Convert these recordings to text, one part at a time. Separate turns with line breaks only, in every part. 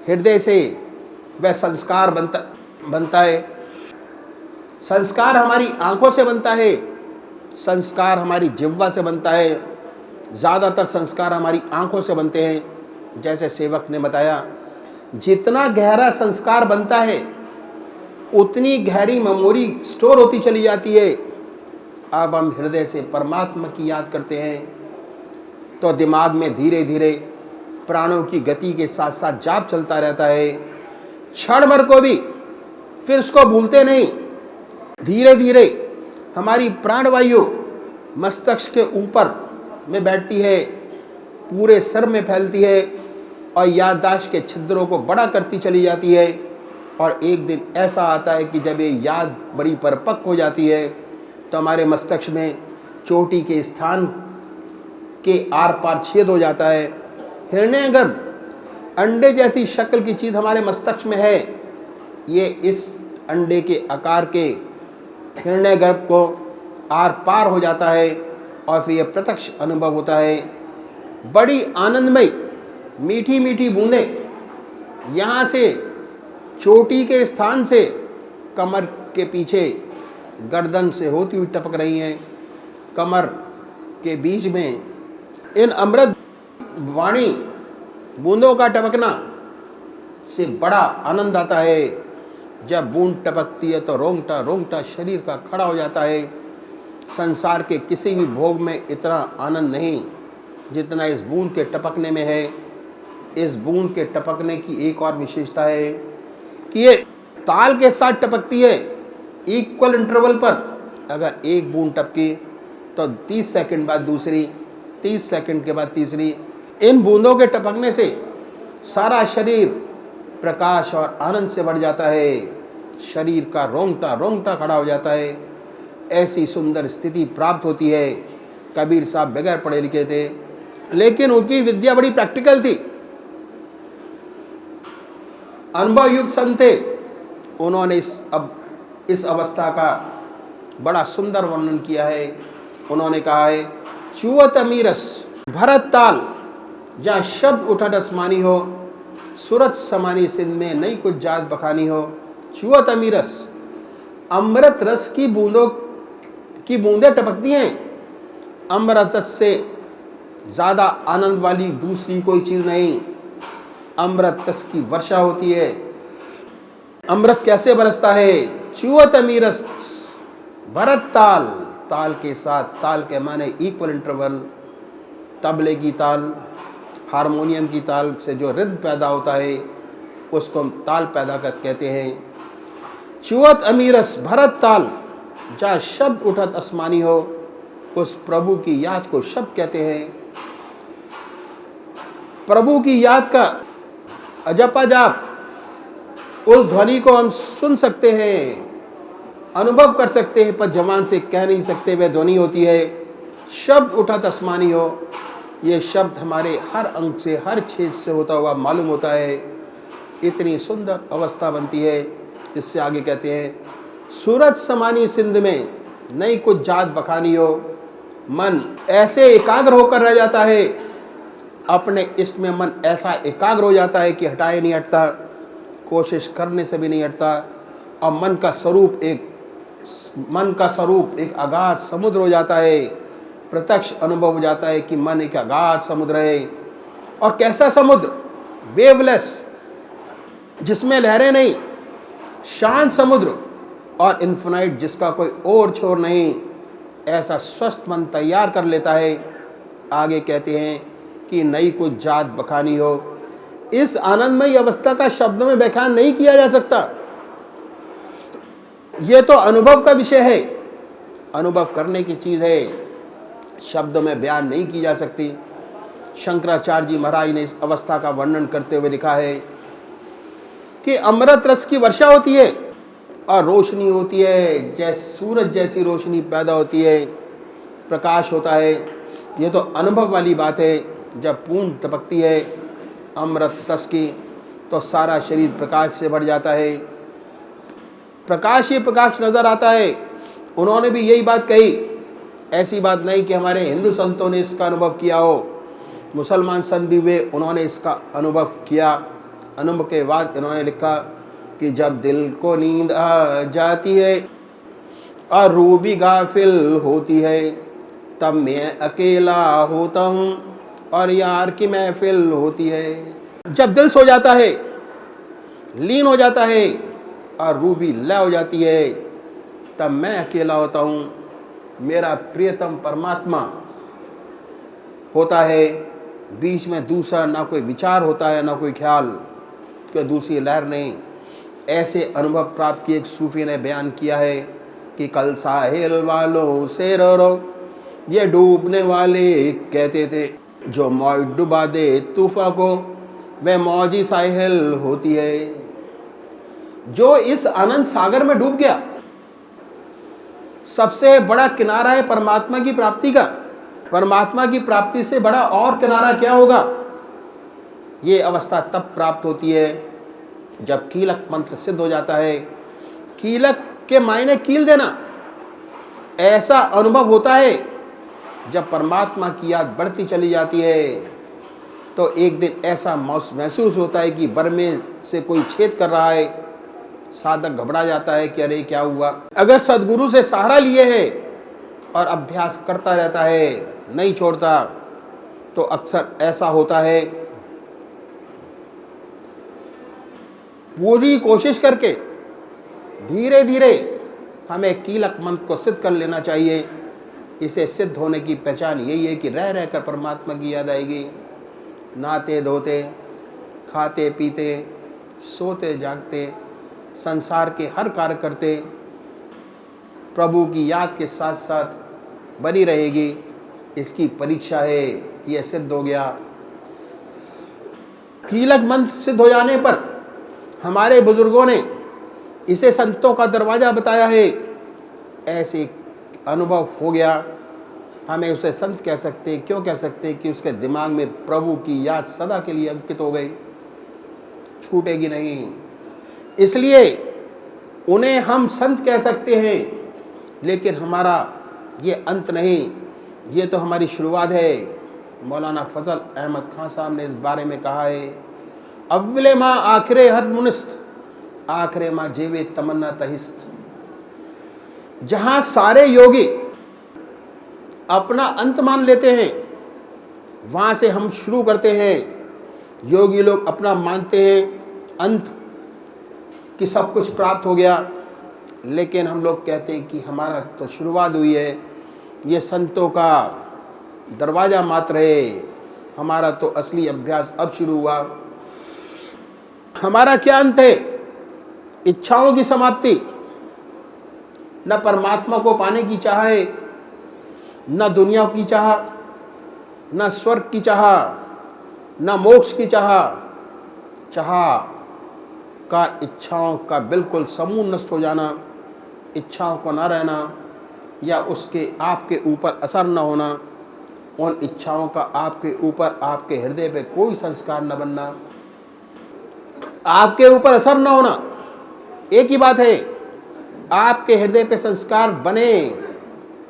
हृदय से वह संस्कार बनता है। संस्कार हमारी आंखों से बनता है, संस्कार हमारी जिह्वा से बनता है, ज़्यादातर संस्कार हमारी आंखों से बनते हैं। जैसे सेवक ने बताया, जितना गहरा संस्कार बनता है उतनी गहरी मेमोरी स्टोर होती चली जाती है। अब हम हृदय से परमात्मा की याद करते हैं तो दिमाग में धीरे धीरे प्राणों की गति के साथ साथ जाप चलता रहता है, क्षण भर को भी फिर उसको भूलते नहीं। धीरे धीरे हमारी प्राणवायु मस्तिष्क के ऊपर में बैठती है, पूरे सिर में फैलती है और याददाश्त के छिद्रों को बड़ा करती चली जाती है। और एक दिन ऐसा आता है कि जब ये याद बड़ी परिपक्व हो जाती है तो हमारे मस्तिष्क में चोटी के स्थान के आर पार छेद हो जाता है। हिरण्यगर्भ अंडे जैसी शक्ल की चीज़ हमारे मस्तिष्क में है। ये इस अंडे के आकार के हिरण्यगर्भ को आर पार हो जाता है और फिर यह प्रत्यक्ष अनुभव होता है। बड़ी आनंदमय मीठी मीठी बूंदें यहाँ से चोटी के स्थान से कमर के पीछे गर्दन से होती हुई टपक रही हैं। कमर के बीच में इन अमृत वाणी बूंदों का टपकना से बड़ा आनंद आता है। जब बूंद टपकती है तो रोंगटा रोंगटा शरीर का खड़ा हो जाता है। संसार के किसी भी भोग में इतना आनंद नहीं जितना इस बूंद के टपकने में है। इस बूंद के टपकने की एक और विशेषता है कि ये ताल के साथ टपकती है। इक्वल इंटरवल पर अगर एक बूंद टपकी तो 30 सेकंड बाद दूसरी, 30 सेकंड के बाद तीसरी। इन बूंदों के टपकने से सारा शरीर प्रकाश और आनंद से भर जाता है। शरीर का रोंगटा रोंगटा खड़ा हो जाता है। ऐसी सुंदर स्थिति प्राप्त होती है। कबीर साहब बगैर पढ़े लिखे थे, लेकिन उनकी विद्या बड़ी प्रैक्टिकल थी। अनुभव युक्त संत थे। उन्होंने इस अवस्था का बड़ा सुंदर वर्णन किया है। उन्होंने कहा है, चुवत अमीरस भरत ताल, जहाँ शब्द उठत आसमानी हो, सूरत समानी सिंध में नई कुछ जात बखानी हो। चुवत अमीरस, अमृत रस की बूंदें टपकती हैं। अमृत रस से ज़्यादा आनंद वाली दूसरी कोई चीज़ नहीं। अमृत रस की वर्षा होती है। अमृत कैसे बरसता है? चुवत अमीरस भरत ताल, ताल के साथ, ताल के माने इक्वल इंटरवल, तबले की ताल, हारमोनियम की ताल से जो रिद्म पैदा होता है उसको हम ताल पैदा कहते हैं। चुवत अमीरस भरत ताल, जहाँ शब्द उठत आसमानी हो, उस प्रभु की याद को शब्द कहते हैं। प्रभु की याद का अजपाजाप, उस ध्वनि को हम सुन सकते हैं, अनुभव कर सकते हैं, पर जबान से कह नहीं सकते वह ध्वनि होती है। शब्द उठत आसमानी हो, ये शब्द हमारे हर अंग से, हर छेद से होता हुआ मालूम होता है। इतनी सुंदर अवस्था बनती है। इससे आगे कहते हैं, सूरत समानी सिंध में नई कुछ जात बखानी हो। मन ऐसे एकाग्र होकर रह जाता है, अपने इष्ट में मन ऐसा एकाग्र हो जाता है कि हटाए नहीं हटता, कोशिश करने से भी नहीं हटता। और मन का स्वरूप एक अगाध समुद्र हो जाता है। प्रत्यक्ष अनुभव हो जाता है कि मन एक अगाध समुद्र है। और कैसा समुद्र? वेवलेस, जिसमें लहरें नहीं, शांत समुद्र और इन्फिनाइट, जिसका कोई और छोर नहीं। ऐसा स्वस्थ मन तैयार कर लेता है। आगे कहते हैं कि नई कुछ जात बखानी हो। इस आनंदमय अवस्था का शब्दों में व्याख्यान नहीं किया जा सकता। ये तो अनुभव का विषय है, अनुभव करने की चीज़ है, शब्दों में बयान नहीं की जा सकती। शंकराचार्य जी महाराज ने इस अवस्था का वर्णन करते हुए लिखा है कि अमृत रस की वर्षा होती है और रोशनी होती है, जैसे सूरज जैसी रोशनी पैदा होती है, प्रकाश होता है। ये तो अनुभव वाली बात है। जब बूंद टपकती है अमृत रस की तो सारा शरीर प्रकाश से भर जाता है। प्रकाश ही प्रकाश नजर आता है। उन्होंने भी यही बात कही। ऐसी बात नहीं कि हमारे हिंदू संतों ने इसका अनुभव किया हो, मुसलमान संत भी हुए, उन्होंने इसका अनुभव किया। अनुभव के बाद इन्होंने लिखा कि जब दिल को नींद आ जाती है और रूह भी गाफिल होती है, तब मैं अकेला होता हूँ और यार की महफिल होती है। जब दिल सो जाता है, लीन हो जाता है और रूह भी लय हो जाती है, तब मैं अकेला होता हूँ, मेरा प्रियतम परमात्मा होता है। बीच में दूसरा ना कोई विचार होता है, ना कोई ख्याल, कोई दूसरी लहर नहीं। ऐसे अनुभव प्राप्त किए एक सूफी ने बयान किया है कि कल साहिल वालों से रो ये डूबने वाले कहते थे, जो मौज डुबा दे तूफा को वह मौजी साहिल होती है। जो इस आनंद सागर में डूब गया, सबसे बड़ा किनारा है परमात्मा की प्राप्ति का। परमात्मा की प्राप्ति से बड़ा और किनारा क्या होगा? ये अवस्था तब प्राप्त होती है जब कीलक मंत्र सिद्ध हो जाता है। कीलक के मायने कील देना। ऐसा अनुभव होता है जब परमात्मा की याद बढ़ती चली जाती है, तो एक दिन ऐसा महसूस होता है कि बरमे से कोई छेद कर रहा है। साधक घबरा जाता है कि अरे क्या हुआ। अगर सदगुरु से सहारा लिए है और अभ्यास करता रहता है, नहीं छोड़ता, तो अक्सर ऐसा होता है। पूरी कोशिश करके धीरे धीरे हमें कीलक मंत्र को सिद्ध कर लेना चाहिए। इसे सिद्ध होने की पहचान यही है कि रह रहकर परमात्मा की याद आएगी। नहाते धोते, खाते पीते, सोते जागते, संसार के हर कार्य करते प्रभु की याद के साथ साथ बनी रहेगी। इसकी परीक्षा है कि यह सिद्ध हो गया। कीलक मंत्र सिद्ध हो जाने पर हमारे बुजुर्गों ने इसे संतों का दरवाजा बताया है। ऐसे अनुभव हो गया, हमें उसे संत कह सकते। क्यों कह सकते? कि उसके दिमाग में प्रभु की याद सदा के लिए अंकित हो गई, छूटेगी नहीं। इसलिए उन्हें हम संत कह सकते हैं, लेकिन हमारा ये अंत नहीं, ये तो हमारी शुरुआत है। मौलाना फजल अहमद खान साहब ने इस बारे में कहा है, अव्वले माँ आखिरे हर मुनिस्त, आखिरे माँ जेवे तमन्ना तहिस्त। जहाँ सारे योगी अपना अंत मान लेते हैं, वहाँ से हम शुरू करते हैं। योगी लोग अपना मानते हैं अंत कि सब कुछ प्राप्त हो गया, लेकिन हम लोग कहते हैं कि हमारा तो शुरुआत हुई है, ये संतों का दरवाज़ा मात्र है, हमारा तो असली अभ्यास अब शुरू हुआ। हमारा क्या अंत है? इच्छाओं की समाप्ति। न परमात्मा को पाने की चाह है, न दुनिया की चाह, न स्वर्ग की चाह, न मोक्ष की चाह। चाह का इच्छाओं का बिल्कुल समूह नष्ट हो जाना, इच्छाओं को न रहना या उसके आपके ऊपर असर न होना, उन इच्छाओं का आपके ऊपर, आपके हृदय पे कोई संस्कार न बनना, आपके ऊपर असर न होना। एक ही बात है, आपके हृदय पे संस्कार बने,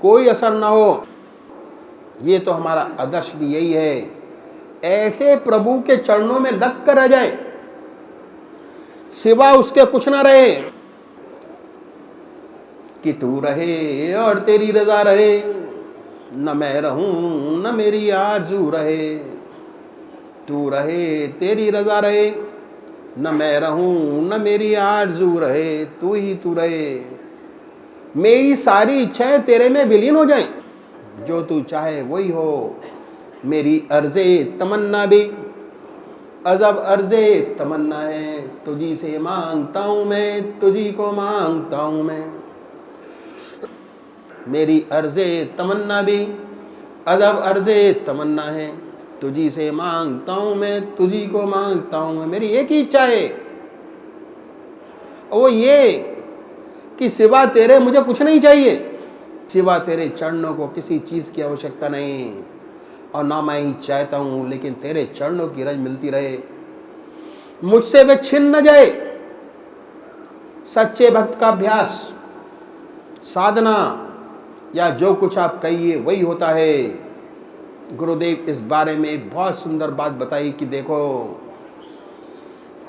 कोई असर न हो। ये तो हमारा आदर्श भी यही है। ऐसे प्रभु के चरणों में लग कर रह जाए, सिवा उसके कुछ ना रहे। कि तू रहे और तेरी रजा रहे, न मैं रहूं न मेरी आरज़ू रहे। तू रहे तेरी रजा रहे, न मैं रहूं न मेरी आरज़ू रहे। तू ही तू रहे, मेरी सारी इच्छाएं तेरे में विलीन हो जाएं। जो तू चाहे वही हो। मेरी अर्ज़े तमन्ना भी अजब अर्ज़े तमन्ना है। तुझी से मांगता हूँ मैं, तुझी को मांगता हूँ मैं। मेरी अर्ज़े तमन्ना भी अजब अर्ज़े तमन्ना है। तुझी से मांगता हूँ मैं, तुझी को मांगता हूँ मैं। मेरी एक ही इच्छा है, वो ये कि सिवा तेरे मुझे कुछ नहीं चाहिए। सिवा तेरे चरणों को किसी चीज़ की आवश्यकता नहीं, और ना मैं ही चाहता हूँ, लेकिन तेरे चरणों की रज मिलती रहे, मुझसे वे छिन न जाए। सच्चे भक्त का अभ्यास, साधना या जो कुछ आप कहिए वही होता है। गुरुदेव इस बारे में बहुत सुंदर बात बताई कि देखो,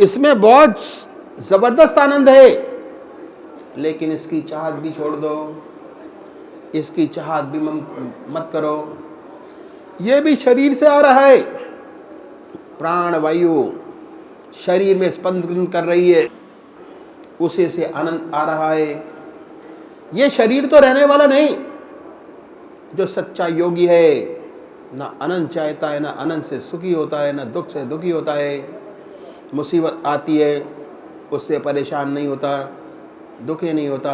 इसमें बहुत ज़बरदस्त आनंद है, लेकिन इसकी चाहत भी छोड़ दो, इसकी चाहत भी मत करो। ये भी शरीर से आ रहा है, प्राण वायु शरीर में स्पंदन कर रही है, उसी से आनंद आ रहा है। ये शरीर तो रहने वाला नहीं। जो सच्चा योगी है ना अनंत चाहता है, ना अनंत से सुखी होता है, ना दुख से दुखी होता है। मुसीबत आती है उससे परेशान नहीं होता, दुखी नहीं होता।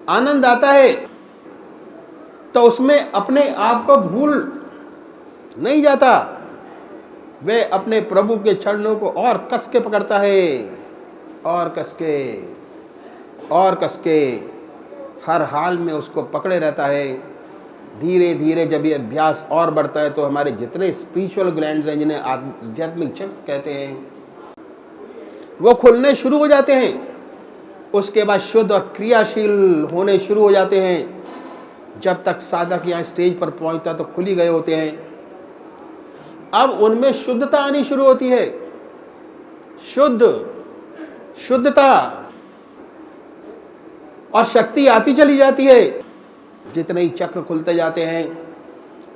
आनंद आता है तो उसमें अपने आप को भूल नहीं जाता। वे अपने प्रभु के चरणों को और कस के पकड़ता है, और कस के, और कस के, हर हाल में उसको पकड़े रहता है। धीरे धीरे जब ये अभ्यास और बढ़ता है तो हमारे जितने स्पिरिचुअल ग्लैंड्स हैं, जिन्हें आध्यात्मिक चक्र कहते हैं, वो खुलने शुरू हो जाते हैं। उसके बाद शुद्ध और क्रियाशील होने शुरू हो जाते हैं। जब तक साधक यहाँ स्टेज पर पहुँचता तो खुल ही गए होते हैं। अब उनमें शुद्धता आनी शुरू होती है, शुद्धता, और शक्ति आती चली जाती है। जितने ही चक्र खुलते जाते हैं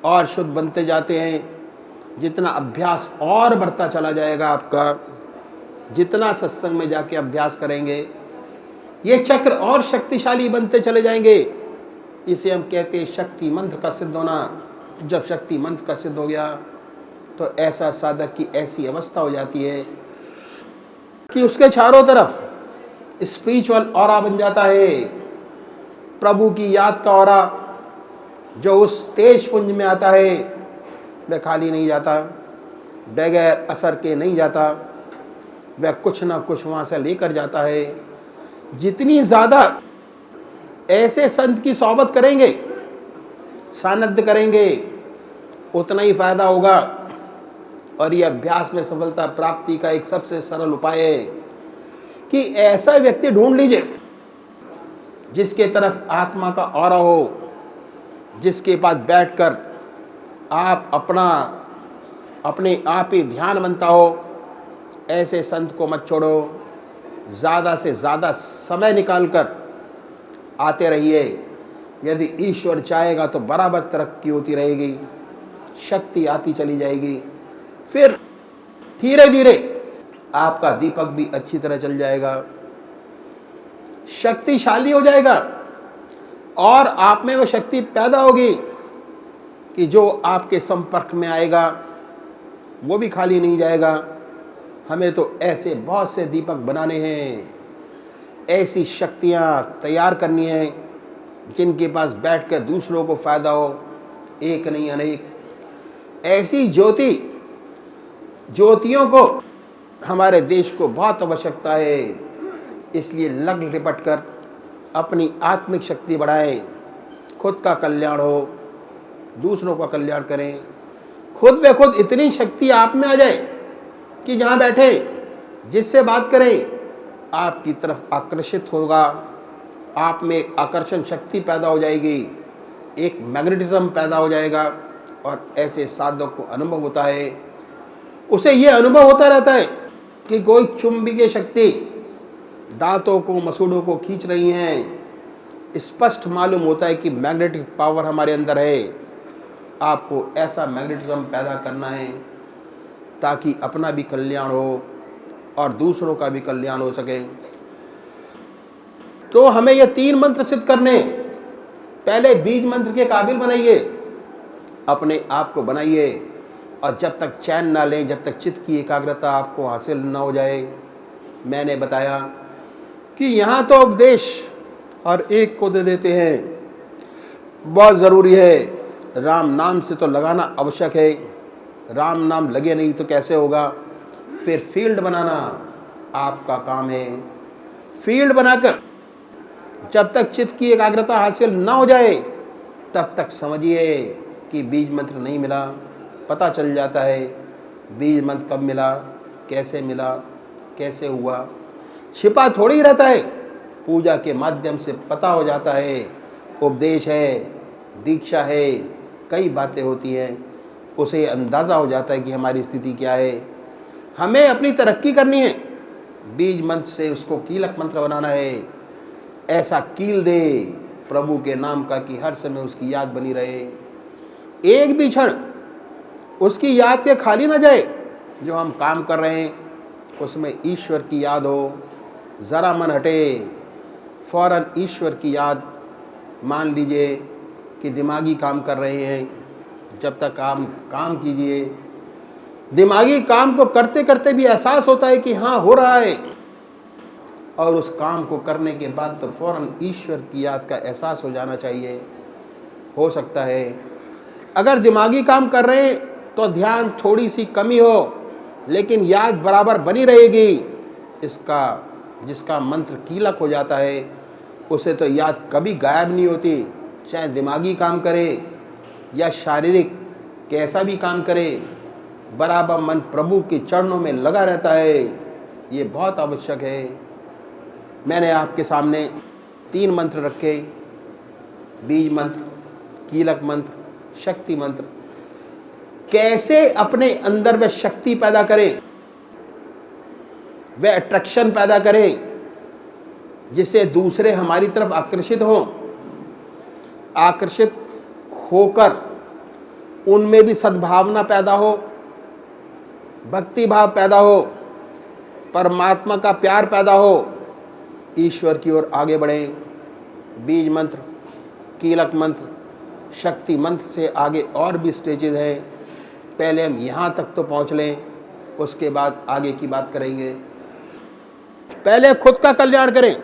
और शुद्ध बनते जाते हैं, जितना अभ्यास और बढ़ता चला जाएगा आपका, जितना सत्संग में जाके अभ्यास करेंगे, ये चक्र और शक्तिशाली बनते चले जाएंगे। इसे हम कहते हैं शक्ति मंत्र का सिद्ध होना। जब शक्ति मंत्र का सिद्ध हो गया तो ऐसा साधक की ऐसी अवस्था हो जाती है कि उसके चारों तरफ स्पिरिचुअल ऑरा बन जाता है। प्रभु की याद का ऑरा जो उस तेज पुंज में आता है, वह खाली नहीं जाता, बगैर असर के नहीं जाता, वह कुछ ना कुछ वहाँ से लेकर जाता है। जितनी ज़्यादा ऐसे संत की सोबत करेंगे, सानिध्य करेंगे, उतना ही फायदा होगा। और ये अभ्यास में सफलता प्राप्ति का एक सबसे सरल उपाय है कि ऐसा व्यक्ति ढूंढ लीजिए जिसके तरफ आत्मा का ऑरा हो, जिसके पास बैठकर आप अपने आप ही ध्यान बनता हो। ऐसे संत को मत छोड़ो, ज़्यादा से ज़्यादा समय निकालकर आते रहिए। यदि ईश्वर चाहेगा तो बराबर तरक्की होती रहेगी, शक्ति आती चली जाएगी। फिर धीरे धीरे आपका दीपक भी अच्छी तरह चल जाएगा, शक्तिशाली हो जाएगा, और आप में वो शक्ति पैदा होगी कि जो आपके संपर्क में आएगा वो भी खाली नहीं जाएगा। हमें तो ऐसे बहुत से दीपक बनाने हैं, ऐसी शक्तियाँ तैयार करनी है जिनके पास बैठकर दूसरों को फायदा हो, एक नहीं अनेक। ऐसी ज्योतियों को हमारे देश को बहुत आवश्यकता है। इसलिए लग लिपट कर अपनी आत्मिक शक्ति बढ़ाएं, खुद का कल्याण हो, दूसरों का कल्याण करें। खुद ब खुद इतनी शक्ति आप में आ जाए कि जहाँ बैठे जिससे बात करें आपकी तरफ आकर्षित होगा, आप में एक आकर्षण शक्ति पैदा हो जाएगी, एक मैग्नेटिज्म पैदा हो जाएगा। और ऐसे साधक को अनुभव होता है, उसे ये अनुभव होता रहता है कि कोई चुंबकीय शक्ति दांतों को, मसूड़ों को खींच रही हैं। स्पष्ट मालूम होता है कि मैग्नेटिक पावर हमारे अंदर है। आपको ऐसा मैग्नेटिज्म पैदा करना है ताकि अपना भी कल्याण हो और दूसरों का भी कल्याण हो सके। तो हमें ये 3 मंत्र सिद्ध करने, पहले बीज मंत्र के काबिल बनाइए, अपने आप को बनाइए। और जब तक चैन ना लें, जब तक चित्त की एकाग्रता आपको हासिल ना हो जाए, मैंने बताया कि यहाँ तो उपदेश और एक को दे देते हैं, बहुत ज़रूरी है। राम नाम से तो लगाना आवश्यक है, राम नाम लगे नहीं तो कैसे होगा। फिर फील्ड बनाना आपका काम है। फील्ड बनाकर जब तक चित्त की एकाग्रता हासिल ना हो जाए तब तक समझिए कि बीज मंत्र नहीं मिला। पता चल जाता है बीज मंत्र कब मिला, कैसे हुआ, छिपा थोड़ी रहता है। पूजा के माध्यम से पता हो जाता है, उपदेश है, दीक्षा है, कई बातें होती हैं, उसे अंदाज़ा हो जाता है कि हमारी स्थिति क्या है। हमें अपनी तरक्की करनी है, बीज मंत्र से उसको कीलक मंत्र बनाना है। ऐसा कील दे प्रभु के नाम का कि हर समय उसकी याद बनी रहे, एक भी क्षण उसकी याद के खाली ना जाए। जो हम काम कर रहे हैं उसमें ईश्वर की याद हो, ज़रा मन हटे फौरन ईश्वर की याद। मान लीजिए कि दिमागी काम कर रहे हैं, जब तक आप काम कीजिए, दिमागी काम को करते करते भी एहसास होता है कि हाँ हो रहा है, और उस काम को करने के बाद तो फौरन ईश्वर की याद का एहसास हो जाना चाहिए। हो सकता है अगर दिमागी काम कर रहे हैं तो ध्यान थोड़ी सी कमी हो, लेकिन याद बराबर बनी रहेगी। इसका जिसका मंत्र कीलक हो जाता है उसे तो याद कभी गायब नहीं होती, चाहे दिमागी काम करे या शारीरिक कैसा भी काम करे, बराबर मन प्रभु के चरणों में लगा रहता है। ये बहुत आवश्यक है। मैंने आपके सामने 3 मंत्र रखे, बीज मंत्र, कीलक मंत्र, शक्ति मंत्र। कैसे अपने अंदर वह शक्ति पैदा करें, वह अट्रैक्शन पैदा करें जिससे दूसरे हमारी तरफ आकर्षित हों, आकर्षित होकर उनमें भी सद्भावना पैदा हो, भक्ति भाव पैदा हो, परमात्मा का प्यार पैदा हो, ईश्वर की ओर आगे बढ़ें। बीज मंत्र, कीलक मंत्र, शक्ति मंत्र से आगे और भी स्टेजेस हैं। पहले हम यहाँ तक तो पहुँच लें, उसके बाद आगे की बात करेंगे। पहले खुद का कल्याण करें,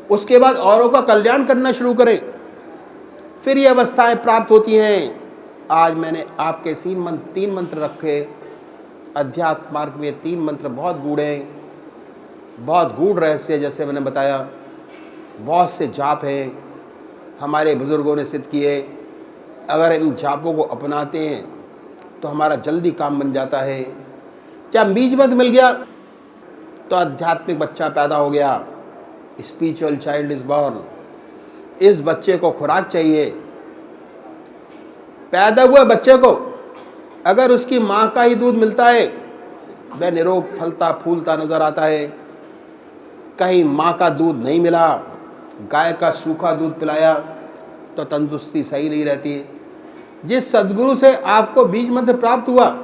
उसके बाद औरों का कल्याण करना शुरू करें, फिर ये अवस्थाएं प्राप्त होती हैं। आज मैंने आपके 3 मंत्र रखे। अध्यात्म मार्ग में 3 मंत्र बहुत गूढ़ हैं, बहुत गूढ़ रहस्य, जैसे मैंने बताया। बहुत से जाप हैं, हमारे बुजुर्गों ने सिद्ध किए। अगर इन जापों को अपनाते हैं तो हमारा जल्दी काम बन जाता है। जब बीज मंत्र मिल गया तो आध्यात्मिक बच्चा पैदा हो गया, स्पिरिचुअल चाइल्ड इज बॉर्न। इस बच्चे को खुराक चाहिए। पैदा हुए बच्चे को अगर उसकी माँ का ही दूध मिलता है, वह निरोग फलता फूलता नजर आता है। कहीं माँ का दूध नहीं मिला, गाय का सूखा दूध पिलाया तो तंदुरुस्ती सही नहीं रहती। जिस सद्गुरु से आपको बीज मंत्र प्राप्त हुआ,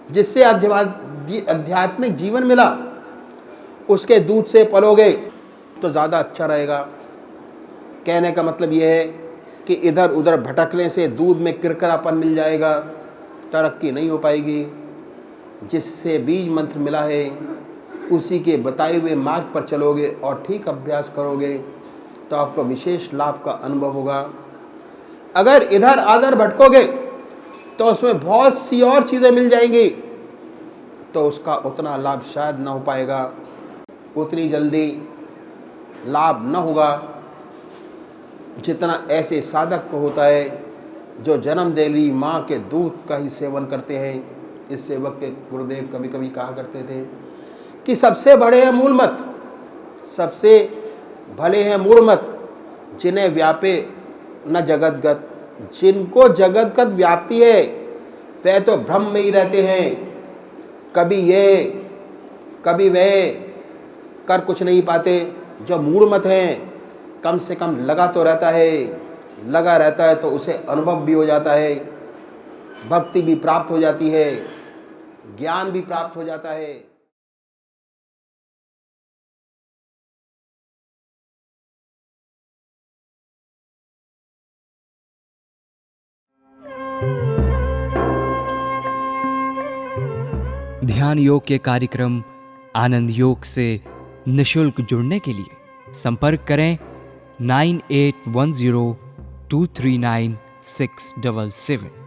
जिससे आध्यात्मिक जीवन मिला, उसके दूध से पलोगे तो ज़्यादा अच्छा रहेगा। कहने का मतलब यह है कि इधर उधर भटकने से दूध में किरकिरापन मिल जाएगा, तरक्की नहीं हो पाएगी। जिससे बीज मंत्र मिला है उसी के बताए हुए मार्ग पर चलोगे और ठीक अभ्यास करोगे तो आपको विशेष लाभ का अनुभव होगा। अगर इधर आधर भटकोगे तो उसमें बहुत सी और चीज़ें मिल जाएंगी, तो उसका उतना लाभ शायद ना हो पाएगा, उतनी जल्दी लाभ न होगा जितना ऐसे साधक को होता है जो जन्म देली माँ के दूध का ही सेवन करते हैं। इससे वक्त गुरुदेव कभी कभी कहा करते थे कि सबसे बड़े हैं मूल मत, सबसे भले हैं मूल मत, जिन्हें व्यापे न जगतगत। जिनको जगतगत व्याप्ति है वह तो भ्रम में ही रहते हैं, कभी ये कभी वह कर कुछ नहीं पाते। जो मूढ़मत हैं कम से कम लगा तो रहता है, लगा रहता है तो उसे अनुभव भी हो जाता है, भक्ति भी प्राप्त हो जाती है, ज्ञान भी प्राप्त हो जाता है।
ध्यान योग के कार्यक्रम आनंद योग से निशुल्क जुड़ने के लिए संपर्क करें 9810239677।